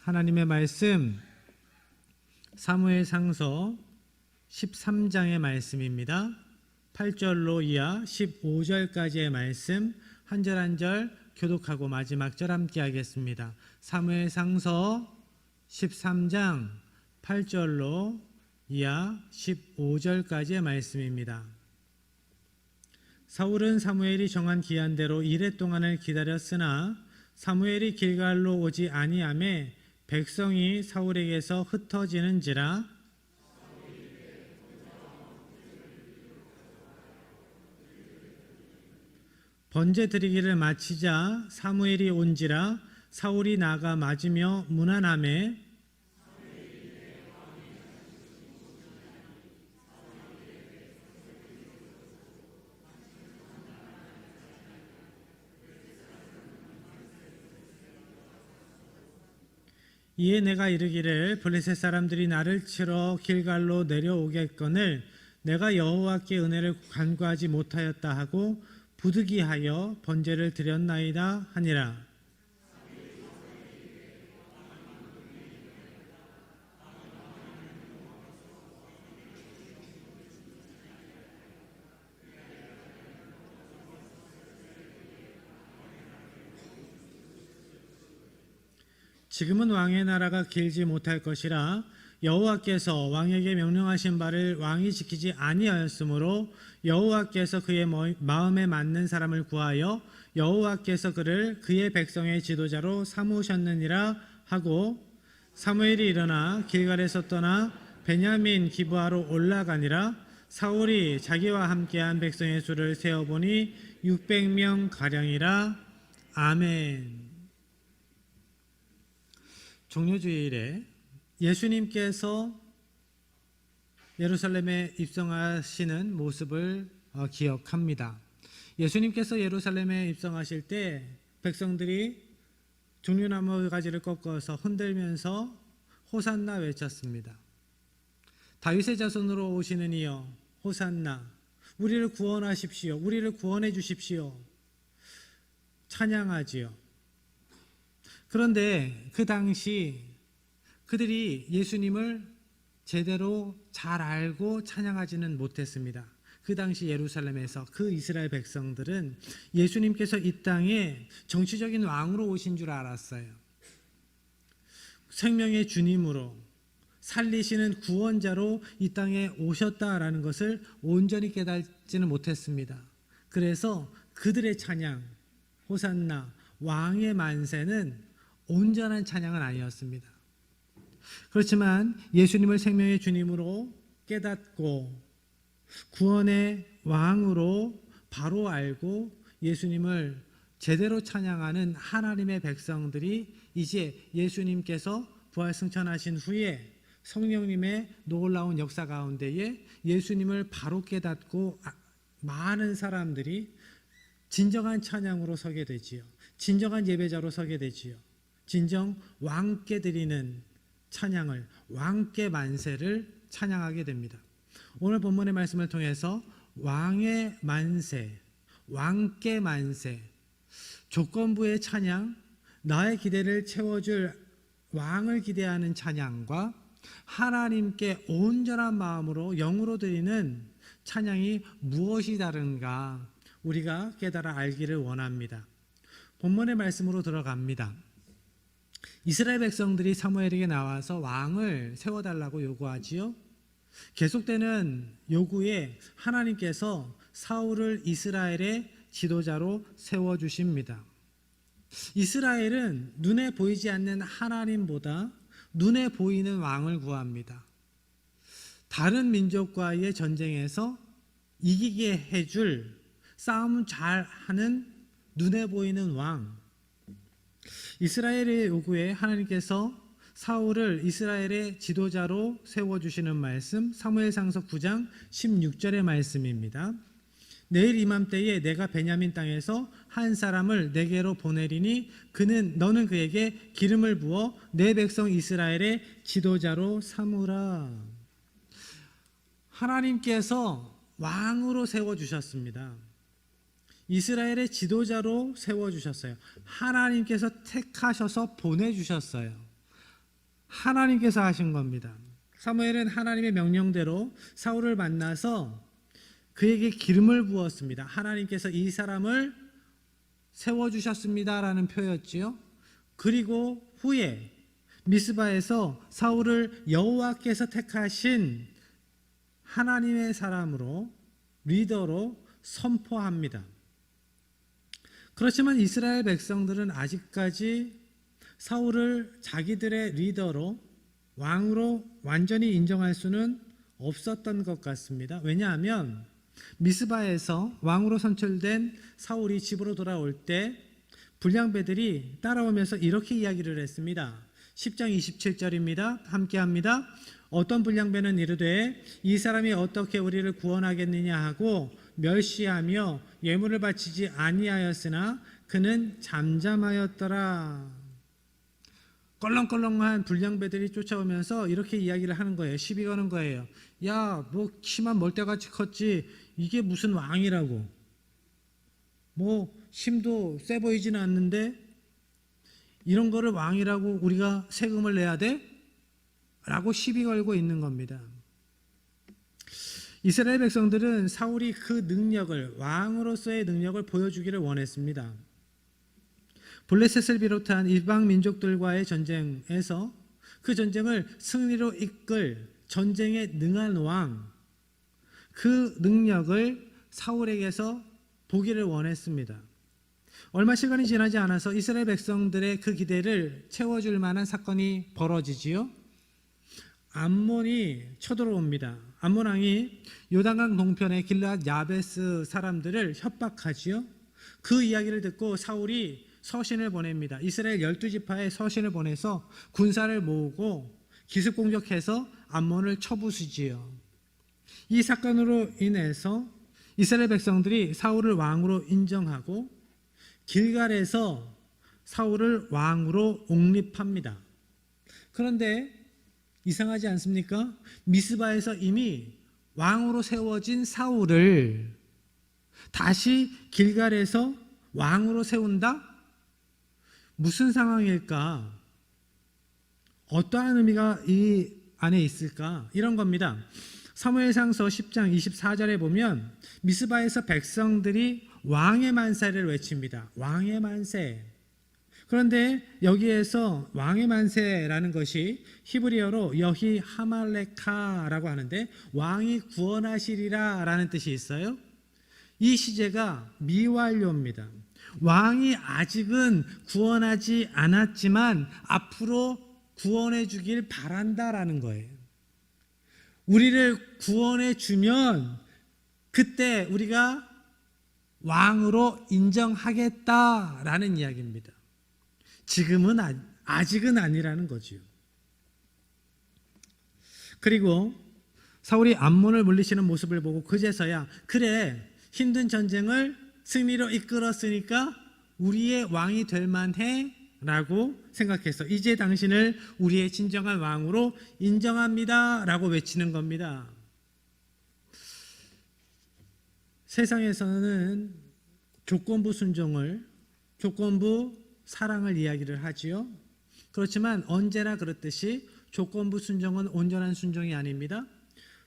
하나님의 말씀 사무엘상서 13장의 말씀입니다. 8절로 이하 15절까지의 말씀 한 절 한 절 교독하고 마지막 절 함께 하겠습니다. 사무엘상서 13장 8절로 이하 15절까지의 말씀입니다. 사울은 사무엘이 정한 기한대로 이레 동안을 기다렸으나 사무엘이 길갈로 오지 아니하매 백성이 사울에게서 흩어지는지라 번제 드리기를 마치자 사무엘이 온지라 사울이 나가 맞으며 문안하매 이에 내가 이르기를 블레셋 사람들이 나를 치러 길갈로 내려오겠거늘 내가 여호와께 은혜를 간구하지 못하였다 하고 부득이하여 번제를 드렸나이다 하니라. 지금은 왕의 나라가 길지 못할 것이라 여호와께서 왕에게 명령하신 바를 왕이 지키지 아니하였으므로 여호와께서 그의 마음에 맞는 사람을 구하여 여호와께서 그를 그의 백성의 지도자로 삼으셨느니라 하고 사무엘이 일어나 길갈에서 떠나 베냐민 기브아로 올라가니라. 사울이 자기와 함께한 백성의 수를 세어보니 600명 가량이라. 아멘. 종료주일에 예수님께서 예루살렘에 입성하시는 모습을 기억합니다. 예수님께서 예루살렘에 입성하실 때 백성들이 종려나무 가지를 꺾어서 흔들면서 호산나 외쳤습니다. 다윗의 자손으로 오시는 이여 호산나, 우리를 구원하십시오. 우리를 구원해 주십시오. 찬양하지요. 그런데 그 당시 그들이 예수님을 제대로 잘 알고 찬양하지는 못했습니다. 그 당시 예루살렘에서 그 이스라엘 백성들은 예수님께서 이 땅에 정치적인 왕으로 오신 줄 알았어요. 생명의 주님으로 살리시는 구원자로 이 땅에 오셨다라는 것을 온전히 깨닫지는 못했습니다. 그래서 그들의 찬양, 호산나, 왕의 만세는 온전한 찬양은 아니었습니다. 그렇지만 예수님을 생명의 주님으로 깨닫고 구원의 왕으로 바로 알고 예수님을 제대로 찬양하는 하나님의 백성들이 이제 예수님께서 부활승천하신 후에 성령님의 놀라운 역사 가운데에 예수님을 바로 깨닫고 많은 사람들이 진정한 찬양으로 서게 되지요. 진정한 예배자로 서게 되지요. 진정 왕께 드리는 찬양을, 왕께 만세를 찬양하게 됩니다. 오늘 본문의 말씀을 통해서 왕의 만세, 왕께 만세, 조건부의 찬양, 나의 기대를 채워줄 왕을 기대하는 찬양과 하나님께 온전한 마음으로 영으로 드리는 찬양이 무엇이 다른가 우리가 깨달아 알기를 원합니다. 본문의 말씀으로 들어갑니다. 이스라엘 백성들이 사무엘에게 나와서 왕을 세워달라고 요구하지요. 계속되는 요구에 하나님께서 사울을 이스라엘의 지도자로 세워주십니다. 이스라엘은 눈에 보이지 않는 하나님보다 눈에 보이는 왕을 구합니다. 다른 민족과의 전쟁에서 이기게 해줄 싸움 잘하는 눈에 보이는 왕, 이스라엘의 요구에 하나님께서 사울을 이스라엘의 지도자로 세워주시는 말씀 사무엘상서 9장 16절의 말씀입니다. 내일 이맘때에 내가 베냐민 땅에서 한 사람을 내게로 보내리니 너는 그에게 기름을 부어 내 백성 이스라엘의 지도자로 삼으라. 하나님께서 왕으로 세워주셨습니다. 이스라엘의 지도자로 세워주셨어요. 하나님께서 택하셔서 보내주셨어요. 하나님께서 하신 겁니다. 사무엘은 하나님의 명령대로 사울을 만나서 그에게 기름을 부었습니다. 하나님께서 이 사람을 세워주셨습니다라는 표였지요. 그리고 후에 미스바에서 사울을 여호와께서 택하신 하나님의 사람으로, 리더로 선포합니다. 그렇지만 이스라엘 백성들은 아직까지 사울을 자기들의 리더로, 왕으로 완전히 인정할 수는 없었던 것 같습니다. 왜냐하면 미스바에서 왕으로 선출된 사울이 집으로 돌아올 때 불량배들이 따라오면서 이렇게 이야기를 했습니다. 10장 27절입니다. 함께합니다. 어떤 불량배는 이르되 이 사람이 어떻게 우리를 구원하겠느냐 하고 멸시하며 예물을 바치지 아니하였으나 그는 잠잠하였더라. 껄렁껄렁한 불량배들이 쫓아오면서 이렇게 이야기를 하는 거예요. 시비 거는 거예요. 야, 뭐 키만 멀대같이 컸지 이게 무슨 왕이라고. 뭐 힘도 세 보이지는 않는데 이런 거를 왕이라고 우리가 세금을 내야 돼? 라고 시비 걸고 있는 겁니다. 이스라엘 백성들은 사울이 그 능력을, 왕으로서의 능력을 보여주기를 원했습니다. 블레셋을 비롯한 이방 민족들과의 전쟁에서 그 전쟁을 승리로 이끌 전쟁에 능한 왕, 그 능력을 사울에게서 보기를 원했습니다. 얼마 시간이 지나지 않아서 이스라엘 백성들의 그 기대를 채워줄 만한 사건이 벌어지지요. 암몬이 쳐들어옵니다. 암몬 왕이 요단강 동편의 길르앗 야베스 사람들을 협박하지요. 그 이야기를 듣고 사울이 서신을 보냅니다. 이스라엘 12지파에 서신을 보내서 군사를 모으고 기습 공격해서 암몬을 쳐부수지요. 이 사건으로 인해서 이스라엘 백성들이 사울을 왕으로 인정하고 길갈에서 사울을 왕으로 옹립합니다. 그런데 이상하지 않습니까? 미스바에서 이미 왕으로 세워진 사울을 다시 길갈에서 왕으로 세운다? 무슨 상황일까? 어떠한 의미가 이 안에 있을까? 이런 겁니다. 사무엘상서 10장 24절에 보면 미스바에서 백성들이 왕의 만세를 외칩니다. 왕의 만세. 그런데 여기에서 왕의 만세라는 것이 히브리어로 여히 하말레카라고 하는데 왕이 구원하시리라 라는 뜻이 있어요. 이 시제가 미완료입니다. 왕이 아직은 구원하지 않았지만 앞으로 구원해 주길 바란다라는 거예요. 우리를 구원해 주면 그때 우리가 왕으로 인정하겠다라는 이야기입니다. 지금은 아직은 아니라는 거지요. 그리고 사울이 암몬을 물리치는 모습을 보고 그제서야 그래 힘든 전쟁을 승리로 이끌었으니까 우리의 왕이 될 만해 라고 생각해서 이제 당신을 우리의 진정한 왕으로 인정합니다 라고 외치는 겁니다. 세상에서는 조건부 순종을, 조건부 사랑을 이야기를 하지요. 그렇지만 언제나 그렇듯이 조건부 순종은 온전한 순종이 아닙니다.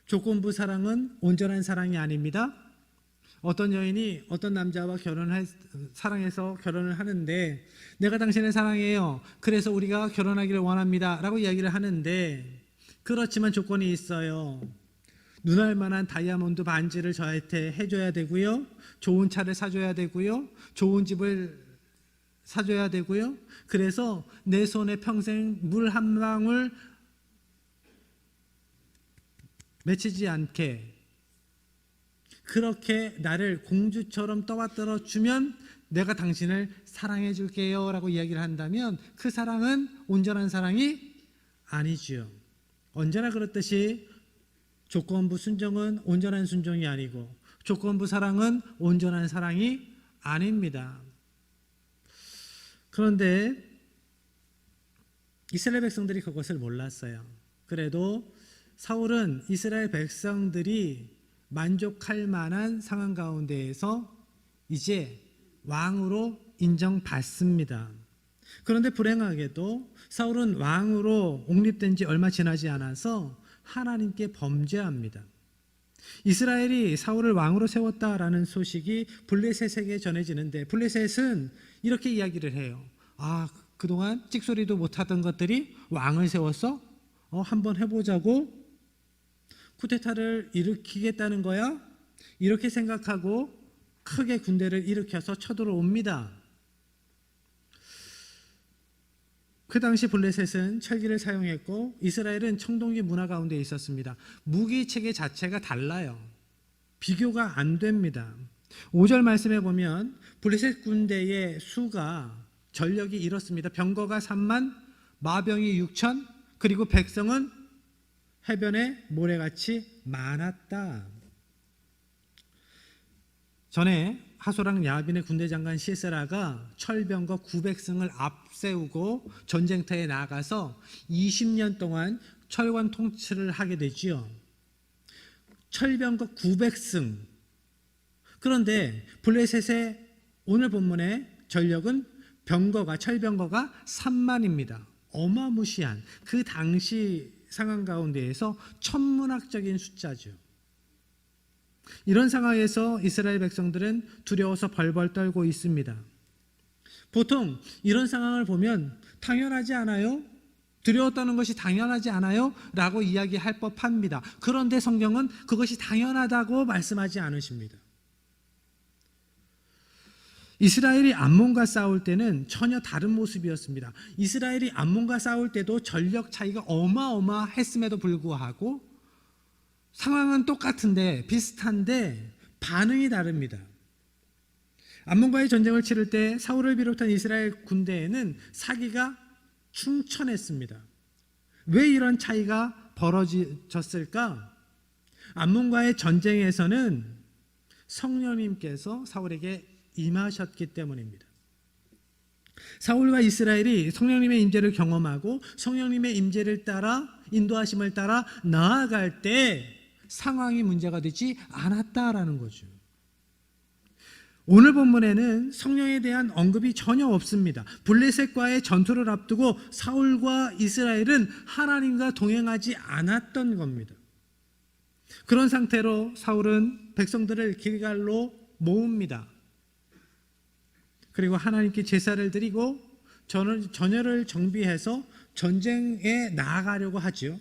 조건부 사랑은 온전한 사랑이 아닙니다. 어떤 여인이 어떤 남자와 사랑해서 결혼을 하는데 내가 당신을 사랑해요. 그래서 우리가 결혼하기를 원합니다. 라고 이야기를 하는데 그렇지만 조건이 있어요. 눈알 만한 다이아몬드 반지를 저한테 해줘야 되고요. 좋은 차를 사줘야 되고요. 좋은 집을 사줘야 되고요. 그래서 내 손에 평생 물 한 방울 맺히지 않게 그렇게 나를 공주처럼 떠받들어 주면 내가 당신을 사랑해 줄게요 라고 이야기를 한다면 그 사랑은 온전한 사랑이 아니지요. 언제나 그렇듯이 조건부 순종은 온전한 순종이 아니고 조건부 사랑은 온전한 사랑이 아닙니다. 그런데 이스라엘 백성들이 그것을 몰랐어요. 그래도 사울은 이스라엘 백성들이 만족할 만한 상황 가운데에서 이제 왕으로 인정받습니다. 그런데 불행하게도 사울은 왕으로 옹립된 지 얼마 지나지 않아서 하나님께 범죄합니다. 이스라엘이 사울을 왕으로 세웠다라는 소식이 블레셋에게 전해지는데 블레셋은 이렇게 이야기를 해요. 그동안 찍소리도 못하던 것들이 왕을 세웠어? 한번 해보자고? 쿠데타를 일으키겠다는 거야? 이렇게 생각하고 크게 군대를 일으켜서 쳐들어옵니다. 그 당시 블레셋은 철기를 사용했고 이스라엘은 청동기 문화 가운데 있었습니다. 무기 체계 자체가 달라요. 비교가 안 됩니다. 5절 말씀에 보면 블레셋 군대의 수가 전력이 이렇습니다. 병거가 3만, 마병이 6천, 그리고 백성은 해변에 모래같이 많았다. 전에 하소랑 야빈의 군대 장관 시세라가 철병거 900승을 앞세우고 전쟁터에 나가서 20년 동안 철관 통치를 하게 되지요. 철병거 900승. 그런데 블레셋의 오늘 본문의 전력은 철병거가 3만입니다. 어마무시한 그 당시 상황 가운데에서 천문학적인 숫자죠. 이런 상황에서 이스라엘 백성들은 두려워서 벌벌 떨고 있습니다. 보통 이런 상황을 보면 당연하지 않아요? 두려웠다는 것이 당연하지 않아요? 라고 이야기할 법합니다. 그런데 성경은 그것이 당연하다고 말씀하지 않으십니다. 이스라엘이 암몬과 싸울 때는 전혀 다른 모습이었습니다. 이스라엘이 암몬과 싸울 때도 전력 차이가 어마어마했음에도 불구하고 상황은 똑같은데 비슷한데 반응이 다릅니다. 암몬과의 전쟁을 치를 때 사울을 비롯한 이스라엘 군대에는 사기가 충천했습니다. 왜 이런 차이가 벌어졌을까? 암몬과의 전쟁에서는 성령님께서 사울에게 임하셨기 때문입니다. 사울과 이스라엘이 성령님의 임재를 경험하고 성령님의 임재를 따라 인도하심을 따라 나아갈 때 상황이 문제가 되지 않았다라는 거죠. 오늘 본문에는 성령에 대한 언급이 전혀 없습니다. 블레셋과의 전투를 앞두고 사울과 이스라엘은 하나님과 동행하지 않았던 겁니다. 그런 상태로 사울은 백성들을 길갈로 모읍니다. 그리고 하나님께 제사를 드리고 전열을 정비해서 전쟁에 나아가려고 하죠.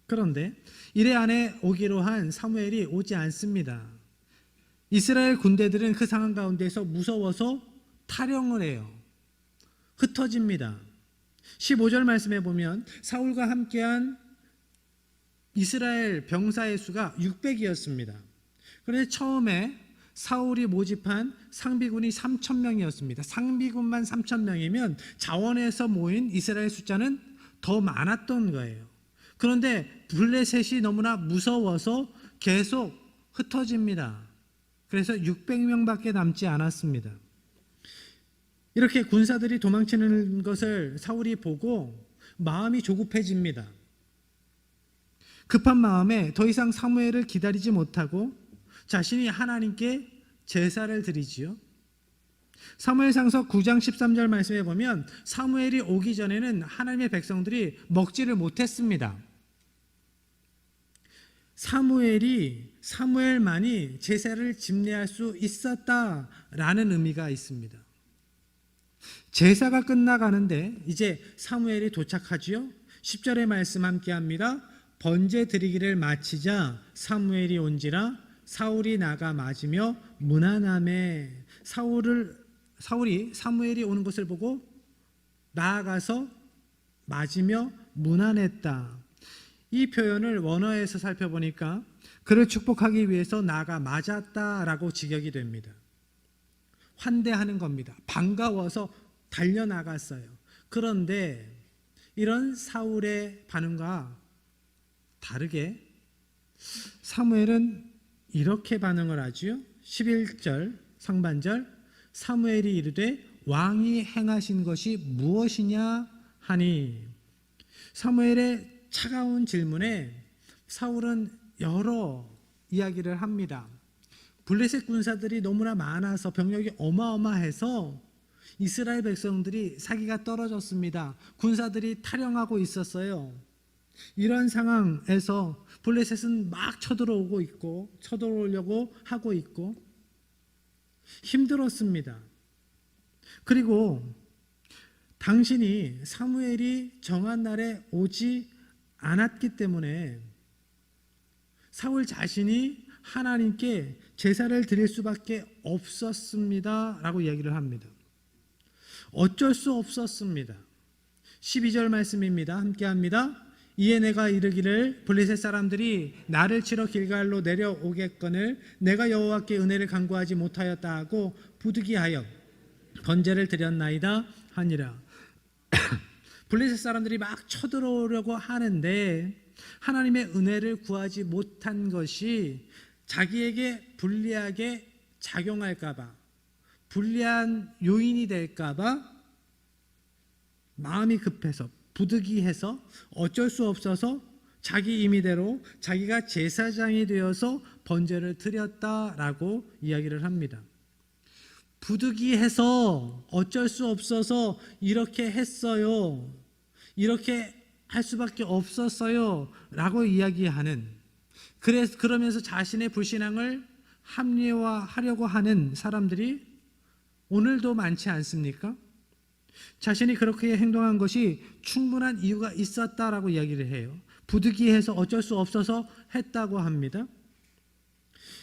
그런데 이래 안에 오기로 한 사무엘이 오지 않습니다. 이스라엘 군대들은 그 상황 가운데서 무서워서 탈영을 해요. 흩어집니다. 15절 말씀에 보면 사울과 함께한 이스라엘 병사의 수가 600이었습니다. 그런데 처음에 사울이 모집한 상비군이 3,000명이었습니다. 상비군만 3,000명이면 자원에서 모인 이스라엘 숫자는 더 많았던 거예요. 그런데 블레셋이 너무나 무서워서 계속 흩어집니다. 그래서 600명밖에 남지 않았습니다. 이렇게 군사들이 도망치는 것을 사울이 보고 마음이 조급해집니다. 급한 마음에 더 이상 사무엘을 기다리지 못하고 자신이 하나님께 제사를 드리지요. 사무엘상서 9장 13절 말씀에 보면 사무엘이 오기 전에는 하나님의 백성들이 먹지를 못했습니다. 사무엘만이 제사를 집례할 수 있었다라는 의미가 있습니다. 제사가 끝나가는데 이제 사무엘이 도착하지요. 10절의 말씀 함께합니다. 번제 드리기를 마치자 사무엘이 온지라 사울이 나가 맞으며 문안하매. 사울이 사무엘이 오는 것을 보고 나아가서 맞으며 문안했다. 이 표현을 원어에서 살펴보니까 그를 축복하기 위해서 나가 맞았다라고 직역이 됩니다. 환대하는 겁니다. 반가워서 달려나갔어요. 그런데 이런 사울의 반응과 다르게 사무엘은 이렇게 반응을 하지요. 11절 상반절 사무엘이 이르되 왕이 행하신 것이 무엇이냐 하니. 사무엘의 차가운 질문에 사울은 여러 이야기를 합니다. 블레셋 군사들이 너무나 많아서 병력이 어마어마해서 이스라엘 백성들이 사기가 떨어졌습니다. 군사들이 탈영하고 있었어요. 이런 상황에서 블레셋은 막 쳐들어오려고 하고 있고 힘들었습니다. 그리고 당신이 사무엘이 정한 날에 오지 않았기 때문에 사울 자신이 하나님께 제사를 드릴 수밖에 없었습니다 라고 이야기를 합니다. 어쩔 수 없었습니다. 12절 말씀입니다. 함께 합니다. 이에 내가 이르기를 블레셋 사람들이 나를 치러 길갈로 내려오겠거늘 내가 여호와께 은혜를 간구하지 못하였다 하고 부득이하여 번제를 드렸나이다 하니라. 블레셋 사람들이 막 쳐들어오려고 하는데 하나님의 은혜를 구하지 못한 것이 자기에게 불리하게 작용할까봐, 불리한 요인이 될까봐 마음이 급해서 부득이해서 어쩔 수 없어서 자기 임의대로 자기가 제사장이 되어서 번제를 드렸다라고 이야기를 합니다. 부득이해서 어쩔 수 없어서 이렇게 했어요. 이렇게 할 수밖에 없었어요 라고 이야기하는, 그러면서 자신의 불신앙을 합리화하려고 하는 사람들이 오늘도 많지 않습니까? 자신이 그렇게 행동한 것이 충분한 이유가 있었다라고 이야기를 해요. 부득이해서 어쩔 수 없어서 했다고 합니다.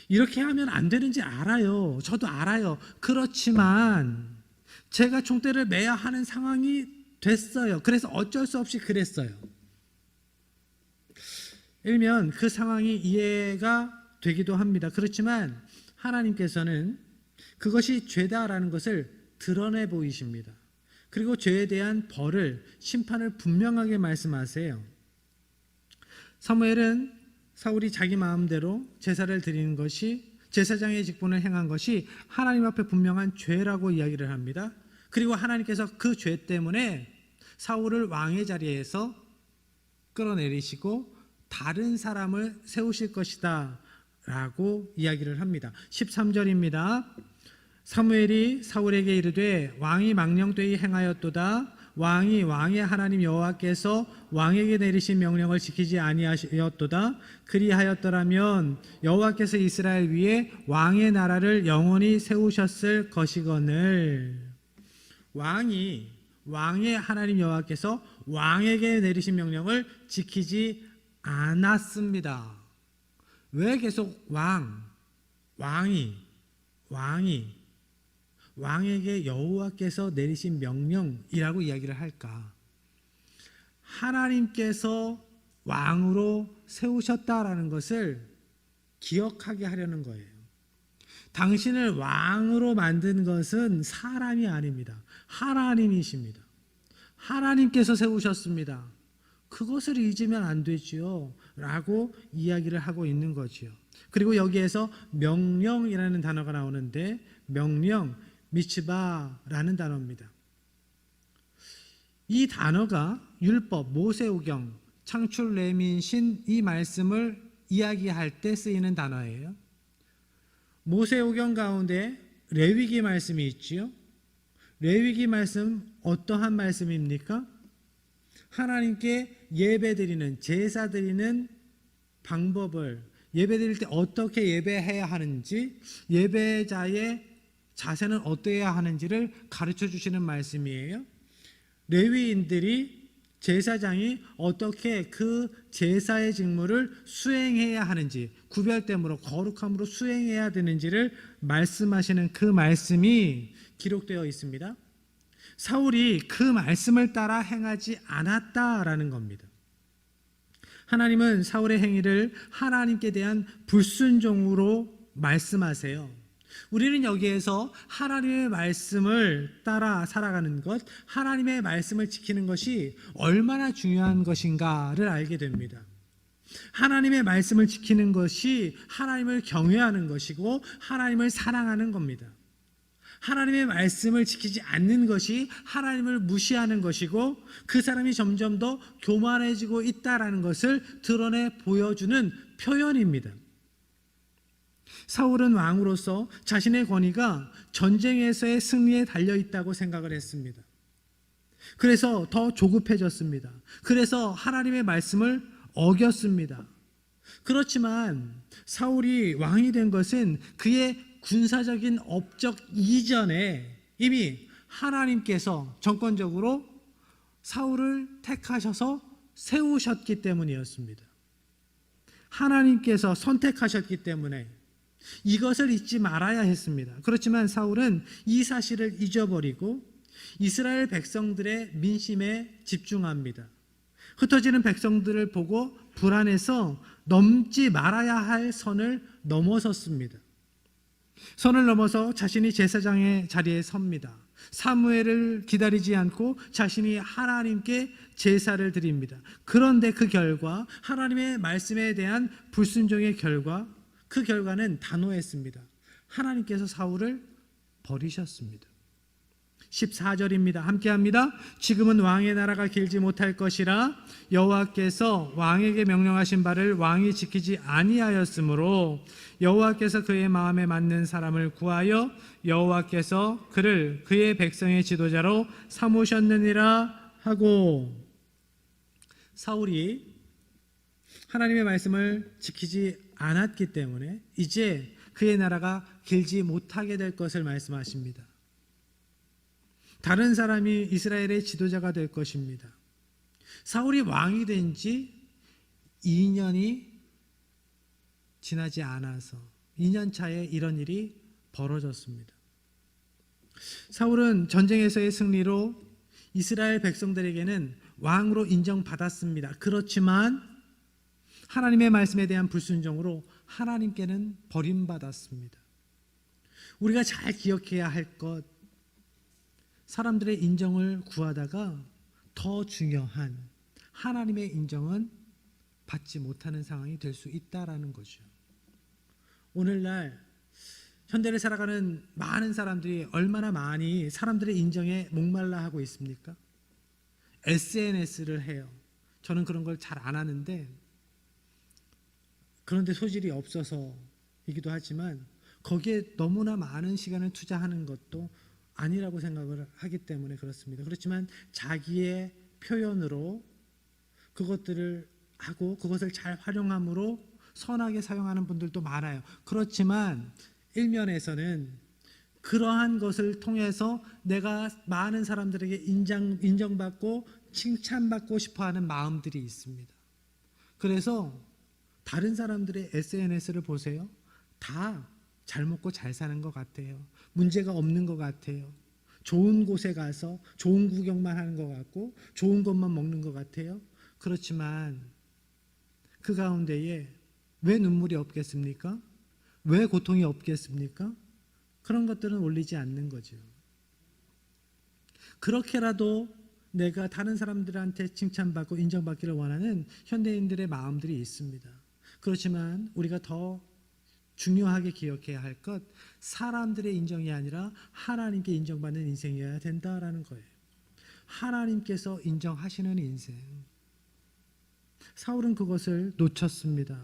이렇게 하면 안 되는지 알아요. 저도 알아요. 그렇지만 제가 총대를 매야 하는 상황이 됐어요. 그래서 어쩔 수 없이 그랬어요. 일면 그 상황이 이해가 되기도 합니다. 그렇지만 하나님께서는 그것이 죄다라는 것을 드러내 보이십니다. 그리고 죄에 대한 벌을, 심판을 분명하게 말씀하세요. 사무엘은 사울이 자기 마음대로 제사를 드리는 것이, 제사장의 직분을 행한 것이 하나님 앞에 분명한 죄라고 이야기를 합니다. 그리고 하나님께서 그 죄 때문에 사울을 왕의 자리에서 끌어내리시고 다른 사람을 세우실 것이다 라고 이야기를 합니다. 13절입니다. 사무엘이 사울에게 이르되 왕이 망령되이 행하였도다. 왕이 왕의 하나님 여호와께서 왕에게 내리신 명령을 지키지 아니하였도다. 그리하였더라면 여호와께서 이스라엘 위에 왕의 나라를 영원히 세우셨을 것이거늘. 왕의 하나님 여호와께서 왕에게 내리신 명령을 지키지 않았습니다. 왜 계속 왕에게 여호와께서 내리신 명령이라고 이야기를 할까? 하나님께서 왕으로 세우셨다라는 것을 기억하게 하려는 거예요. 당신을 왕으로 만든 것은 사람이 아닙니다. 하나님이십니다. 하나님께서 세우셨습니다. 그것을 잊으면 안 되지요 라고 이야기를 하고 있는 거지요. 그리고 여기에서 명령이라는 단어가 나오는데, 명령, 미츠바라는 단어입니다. 이 단어가 율법, 모세오경, 창출, 레민신 이 말씀을 이야기할 때 쓰이는 단어예요. 모세오경 가운데 레위기 말씀이 있지요. 레위기 말씀 어떠한 말씀입니까? 하나님께 예배드리는, 제사 드리는 방법을, 예배드릴 때 어떻게 예배해야 하는지, 예배자의 자세는 어떠해야 하는지를 가르쳐 주시는 말씀이에요. 레위인들이, 제사장이 어떻게 그 제사의 직무를 수행해야 하는지, 구별됨으로 거룩함으로 수행해야 되는지를 말씀하시는 그 말씀이 기록되어 있습니다. 사울이 그 말씀을 따라 행하지 않았다라는 겁니다. 하나님은 사울의 행위를 하나님께 대한 불순종으로 말씀하세요. 우리는 여기에서 하나님의 말씀을 따라 살아가는 것, 하나님의 말씀을 지키는 것이 얼마나 중요한 것인가를 알게 됩니다. 하나님의 말씀을 지키는 것이 하나님을 경외하는 것이고 하나님을 사랑하는 겁니다. 하나님의 말씀을 지키지 않는 것이 하나님을 무시하는 것이고 그 사람이 점점 더 교만해지고 있다는 것을 드러내 보여주는 표현입니다. 사울은 왕으로서 자신의 권위가 전쟁에서의 승리에 달려 있다고 생각을 했습니다. 그래서 더 조급해졌습니다. 그래서 하나님의 말씀을 어겼습니다. 그렇지만 사울이 왕이 된 것은 그의 군사적인 업적 이전에 이미 하나님께서 정권적으로 사울을 택하셔서 세우셨기 때문이었습니다. 하나님께서 선택하셨기 때문에 이것을 잊지 말아야 했습니다. 그렇지만 사울은 이 사실을 잊어버리고 이스라엘 백성들의 민심에 집중합니다. 흩어지는 백성들을 보고 불안해서 넘지 말아야 할 선을 넘어섰습니다. 선을 넘어서 자신이 제사장의 자리에 섭니다. 사무엘을 기다리지 않고 자신이 하나님께 제사를 드립니다. 그런데 그 결과, 하나님의 말씀에 대한 불순종의 결과, 그 결과는 단호했습니다. 하나님께서 사울을 버리셨습니다. 14절입니다. 함께합니다. 지금은 왕의 나라가 길지 못할 것이라 여호와께서 왕에게 명령하신 바를 왕이 지키지 아니하였으므로 여호와께서 그의 마음에 맞는 사람을 구하여 여호와께서 그를 그의 백성의 지도자로 삼으셨느니라 하고, 사울이 하나님의 말씀을 지키지 않았기 때문에 이제 그의 나라가 길지 못하게 될 것을 말씀하십니다. 다른 사람이 이스라엘의 지도자가 될 것입니다. 사울이 왕이 된 지 2년이 지나지 않아서 2년 차에 이런 일이 벌어졌습니다. 사울은 전쟁에서의 승리로 이스라엘 백성들에게는 왕으로 인정받았습니다. 그렇지만 하나님의 말씀에 대한 불순종으로 하나님께는 버림받았습니다. 우리가 잘 기억해야 할 것, 사람들의 인정을 구하다가 더 중요한 하나님의 인정은 받지 못하는 상황이 될 수 있다라는 거죠. 오늘날 현대를 살아가는 많은 사람들이 얼마나 많이 사람들의 인정에 목말라 하고 있습니까? SNS를 해요. 저는 그런 걸 잘 안 하는데, 그런데 소질이 없어서이기도 하지만 거기에 너무나 많은 시간을 투자하는 것도 아니라고 생각을 하기 때문에 그렇습니다. 그렇지만 자기의 표현으로 그것들을 하고 그것을 잘 활용함으로 선하게 사용하는 분들도 많아요. 그렇지만 일면에서는 그러한 것을 통해서 내가 많은 사람들에게 인정받고 칭찬받고 싶어하는 마음들이 있습니다. 그래서 다른 사람들의 SNS를 보세요. 다 잘 먹고 잘 사는 것 같아요. 문제가 없는 것 같아요. 좋은 곳에 가서 좋은 구경만 하는 것 같고 좋은 것만 먹는 것 같아요. 그렇지만 그 가운데에 왜 눈물이 없겠습니까? 왜 고통이 없겠습니까? 그런 것들은 올리지 않는 거죠. 그렇게라도 내가 다른 사람들한테 칭찬받고 인정받기를 원하는 현대인들의 마음들이 있습니다. 그렇지만 우리가 더 중요하게 기억해야 할 것, 사람들의 인정이 아니라 하나님께 인정받는 인생이어야 된다라는 거예요. 하나님께서 인정하시는 인생. 사울은 그것을 놓쳤습니다.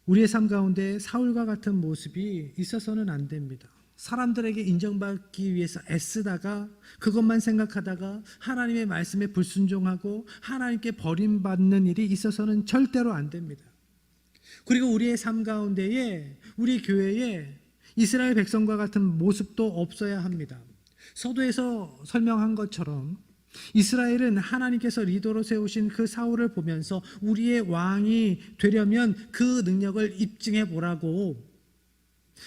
우리의 삶 가운데 사울과 같은 모습이 있어서는 안 됩니다. 사람들에게 인정받기 위해서 애쓰다가 그것만 생각하다가 하나님의 말씀에 불순종하고 하나님께 버림받는 일이 있어서는 절대로 안 됩니다. 그리고 우리의 삶 가운데에, 우리 교회에 이스라엘 백성과 같은 모습도 없어야 합니다. 서두에서 설명한 것처럼 이스라엘은 하나님께서 리더로 세우신 그 사울을 보면서 우리의 왕이 되려면 그 능력을 입증해 보라고,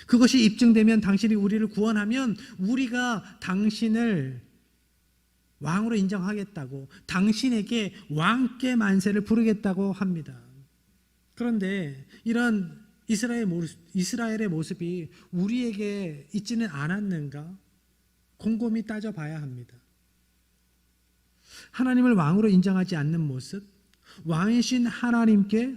그것이 입증되면 당신이 우리를 구원하면 우리가 당신을 왕으로 인정하겠다고, 당신에게 왕께 만세를 부르겠다고 합니다. 그런데 이런 이스라엘의 모습이 우리에게 있지는 않았는가? 곰곰이 따져봐야 합니다. 하나님을 왕으로 인정하지 않는 모습, 왕이신 하나님께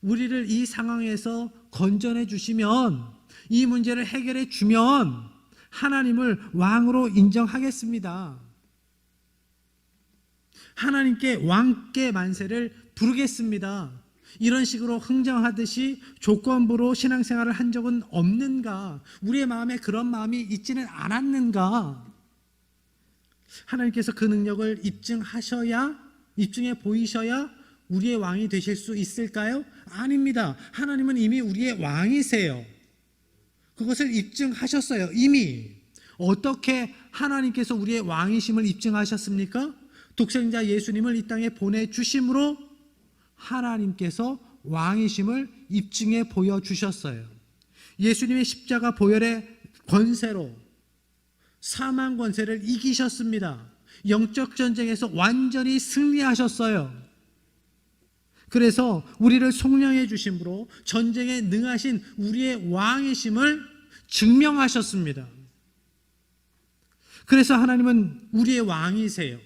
우리를 이 상황에서 건져내 주시면, 이 문제를 해결해 주면 하나님을 왕으로 인정하겠습니다. 하나님께 왕께 만세를 부르겠습니다. 이런 식으로 흥정하듯이 조건부로 신앙생활을 한 적은 없는가? 우리의 마음에 그런 마음이 있지는 않았는가? 하나님께서 그 능력을 입증해 보이셔야 우리의 왕이 되실 수 있을까요? 아닙니다. 하나님은 이미 우리의 왕이세요. 그것을 입증하셨어요. 이미. 어떻게 하나님께서 우리의 왕이심을 입증하셨습니까? 독생자 예수님을 이 땅에 보내주심으로 하나님께서 왕이심을 입증해 보여주셨어요. 예수님의 십자가 보혈의 권세로 사망 권세를 이기셨습니다. 영적 전쟁에서 완전히 승리하셨어요. 그래서 우리를 속량해 주심으로 전쟁에 능하신 우리의 왕이심을 증명하셨습니다. 그래서 하나님은 우리의 왕이세요.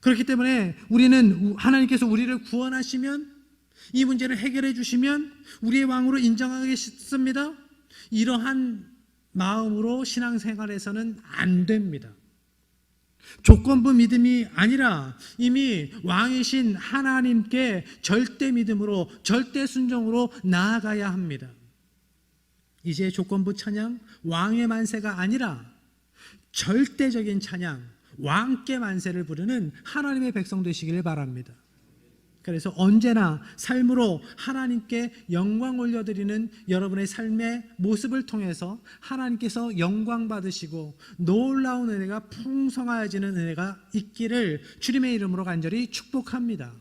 그렇기 때문에 우리는 하나님께서 우리를 구원하시면, 이 문제를 해결해 주시면 우리의 왕으로 인정하겠습니다. 이러한 마음으로 신앙생활에서는 안 됩니다. 조건부 믿음이 아니라 이미 왕이신 하나님께 절대 믿음으로, 절대 순종으로 나아가야 합니다. 이제 조건부 찬양, 왕의 만세가 아니라 절대적인 찬양, 왕께 만세를 부르는 하나님의 백성 되시기를 바랍니다. 그래서 언제나 삶으로 하나님께 영광 올려드리는 여러분의 삶의 모습을 통해서 하나님께서 영광 받으시고 놀라운 은혜가 풍성해지는 은혜가 있기를 주님의 이름으로 간절히 축복합니다.